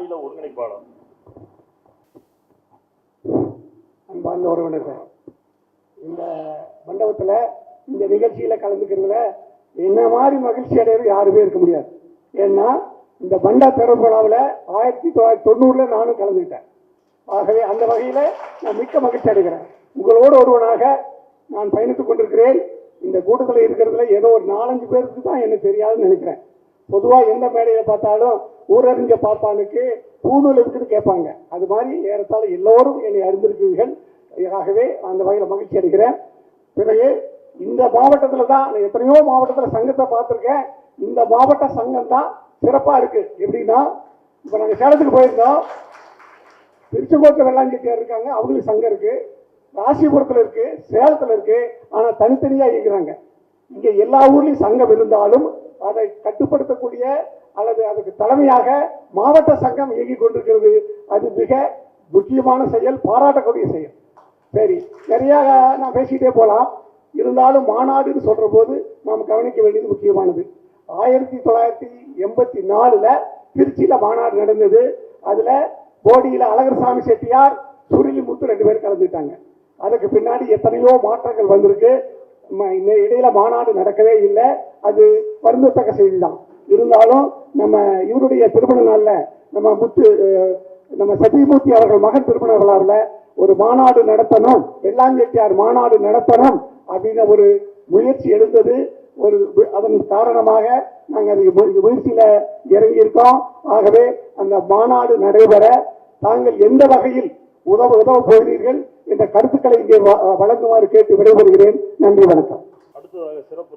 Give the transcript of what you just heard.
மாநில ஒருங்கிணைப்பாளர். அன்பார்ந்த உறவினர்கள், இந்த மண்டபத்தில் இந்த நிகழ்ச்சியில கலந்துக்கிறதுல என்ன மாதிரி மகிழ்ச்சி அடைவது யாருமே இருக்க முடியாது. ஏன்னா இந்த பண்டா திறப்பு விழாவில் 1990 நானும் கலந்துக்கிட்டேன். ஆகவே அந்த வகையில் நான் மிக்க மகிழ்ச்சி அடைகிறேன். உங்களோடு ஒருவனாக நான் பயணித்துக் கொண்டிருக்கிறேன். இந்த கூட்டத்தில் இருக்கிறதுல ஏதோ ஒரு 4-5 பேருக்கு தான் எனக்கு தெரியாதுன்னு நினைக்கிறேன். பொதுவாக எந்த மேடையை பார்த்தாலும் ஊரறிஞ்ச பார்ப்பானுக்கு பூணூல் இருக்குன்னு கேட்பாங்க. அது மாதிரி ஏறத்தாழ எல்லோரும் என்னை அறிந்திருக்கிறீர்கள். ஆகவே அந்த வகையில் மகிழ்ச்சி அடைகிறேன். பிறகு இந்த மாவட்டத்தில் தான் நான் எத்தனையோ மாவட்டத்தில் சங்கத்தை பார்த்துருக்கேன். இந்த மாவட்ட சங்கம் தான் சிறப்பாக இருக்கு. எப்படின்னா, இப்போ நாங்கள் சேலத்துக்கு போயிருந்தோம். திருச்செங்கோட்டை வெள்ளாஞ்செட்டியார் இருக்காங்க, அவங்களுக்கு சங்கம் இருக்கு. ராசிபுரத்தில் இருக்கு, சேலத்தில் இருக்கு. ஆனால் தனித்தனியாக இயங்குறாங்க. இங்கே எல்லா ஊர்லேயும் சங்கம் இருந்தாலும் அதை கட்டுப்படுத்தக்கூடிய அல்லது அதுக்கு தலைமையாக மாவட்ட சங்கம் இயங்கிக் கொண்டிருக்கிறது. அது மிக முக்கியமான செயல், பாராட்டக்கூடிய செயல். சரி, நிறைய நான் பேசிக்கிட்டே போகலாம். இருந்தாலும் மாநாடுன்னு சொல்ற போது நாம் கவனிக்க வேண்டியது முக்கியமானது. 1984 திருச்சியில மாநாடு நடந்தது. அதுல போடியில அழகர்சாமி செட்டியார், சுருளிமுத்து 2 பேர் கலந்துட்டாங்க. அதுக்கு பின்னாடி எத்தனையோ மாற்றங்கள் வந்திருக்கு. இடையில மாநாடு நடக்கவே இல்லை. அது வருந்தத்தக்க செய்தி தான். இருந்தாலும் நம்ம இவருடைய திருமண நாள்ல நம்ம சத்தியமூர்த்தி அவர்கள் மகன் திருமண விழாவில் ஒரு மாநாடு நடத்தணும், வெள்ளாஞ்செட்டியார் மாநாடு நடத்தணும் அப்படின்னு ஒரு முயற்சி எடுத்தது. அதன் காரணமாக நாங்கள் அது முயற்சியில இறங்கியிருக்கோம். ஆகவே அந்த மாநாடு நடைபெற தாங்கள் எந்த வகையில் உதவ போகிறீர்கள் என்ற கருத்துக்களை இங்கே வழங்குமாறு கேட்டு விடைபெறுகிறேன். நன்றி, வணக்கம். அடுத்ததாக சிறப்பு